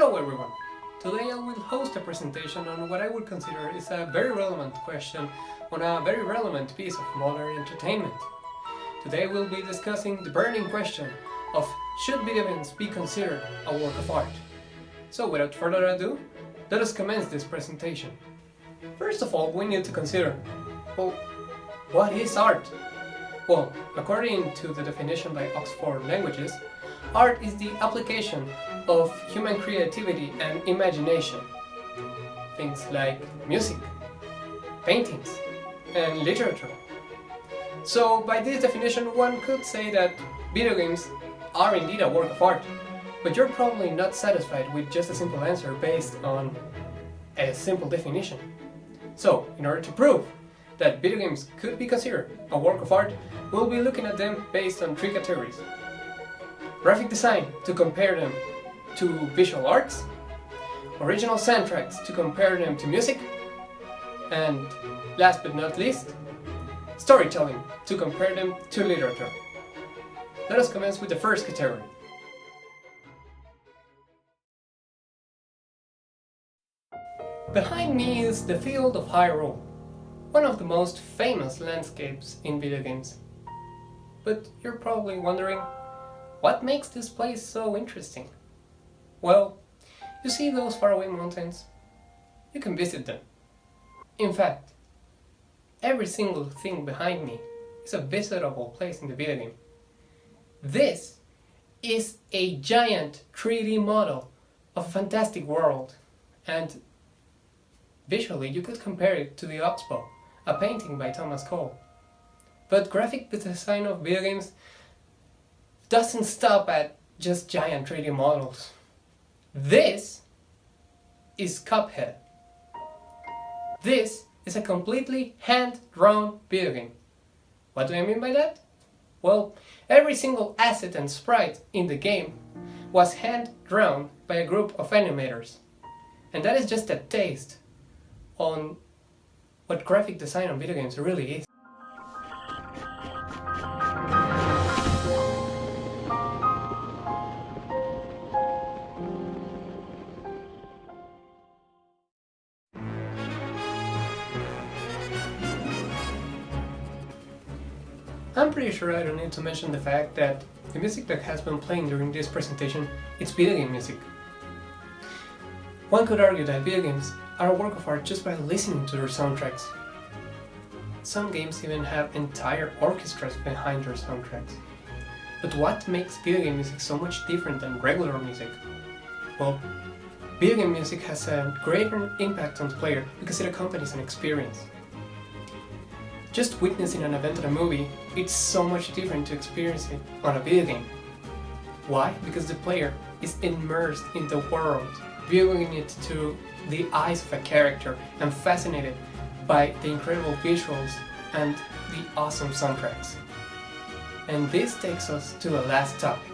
Hello everyone! Today I will host a presentation on what I would consider is a very relevant question on a very relevant piece of modern entertainment. Today we'll be discussing the burning question of should video games be considered a work of art? So without further ado, let us commence this presentation. First of all, we need to consider, well, what is art? Well, according to the definition by Oxford Languages, art is the application of human creativity and imagination. Things like music, paintings, and literature. So by this definition one could say that video games are indeed a work of art, but you're probably not satisfied with just a simple answer based on a simple definition. So, in order to prove that video games could be considered a work of art, we'll be looking at them based on three categories. Graphic design, to compare them to visual arts, original soundtracks, to compare them to music, and last but not least, storytelling, to compare them to literature. Let us commence with the first category. Behind me is the field of Hyrule, one of the most famous landscapes in video games. But you're probably wondering, what makes this place so interesting? Well, you see those faraway mountains? You can visit them. In fact, every single thing behind me is a visitable place in the video game. This is a giant 3D model of a fantastic world, and visually you could compare it to the Oxbow, a painting by Thomas Cole. But graphic design of video games doesn't stop at just giant 3D models. This is Cuphead. This is a completely hand-drawn video game. What do I mean by that? Well, every single asset and sprite in the game was hand-drawn by a group of animators. And that is just a taste on what graphic design on video games really is. I'm pretty sure I don't need to mention the fact that the music that has been playing during this presentation is video game music. One could argue that video games are a work of art just by listening to their soundtracks. Some games even have entire orchestras behind their soundtracks. But what makes video game music so much different than regular music? Well, video game music has a greater impact on the player because it accompanies an experience. Just witnessing an event in a movie, it's so much different to experience it on a video game. Why? Because the player is immersed in the world, viewing it through the eyes of a character and fascinated by the incredible visuals and the awesome soundtracks. And this takes us to the last topic.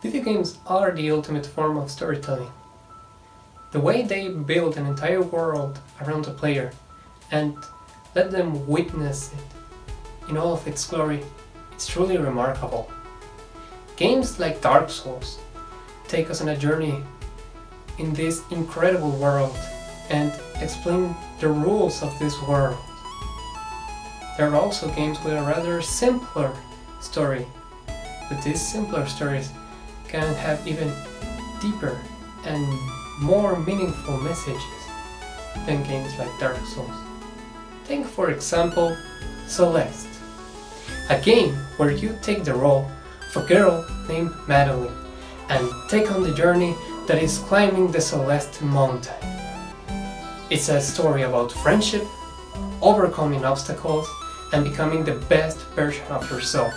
Video games are the ultimate form of storytelling. The way they build an entire world around the player and let them witness it in all of its glory, it's truly remarkable. Games like Dark Souls take us on a journey in this incredible world and explain the rules of this world. There are also games with a rather simpler story, but these simpler stories can have even deeper and more meaningful messages than games like Dark Souls. Think for example Celeste, a game where you take the role of a girl named Madeline and take on the journey that is climbing the Celeste mountain. It's a story about friendship, overcoming obstacles, and becoming the best version of yourself.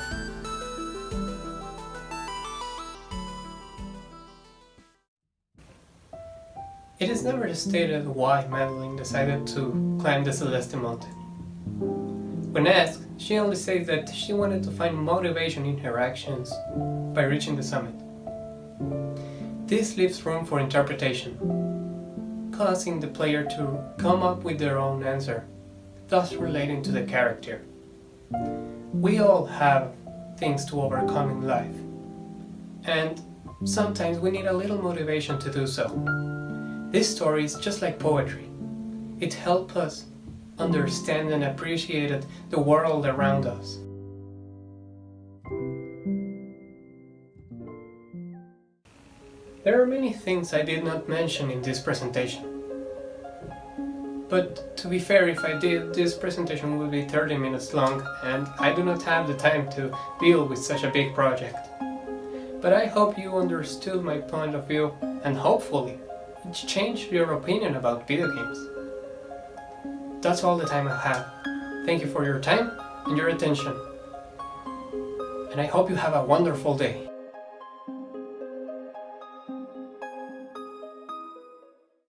It is never stated why Madeline decided to climb the Celeste mountain. When asked, she only says that she wanted to find motivation in her actions by reaching the summit. This leaves room for interpretation, causing the player to come up with their own answer, thus relating to the character. We all have things to overcome in life. And sometimes we need a little motivation to do so. This story is just like poetry. It helps us understand and appreciate the world around us. There are many things I did not mention in this presentation. But to be fair, if I did, this presentation will be 30 minutes long and I do not have the time to deal with such a big project. But I hope you understood my point of view and hopefully it changed your opinion about video games. That's all the time I have. Thank you for your time and your attention. And I hope you have a wonderful day.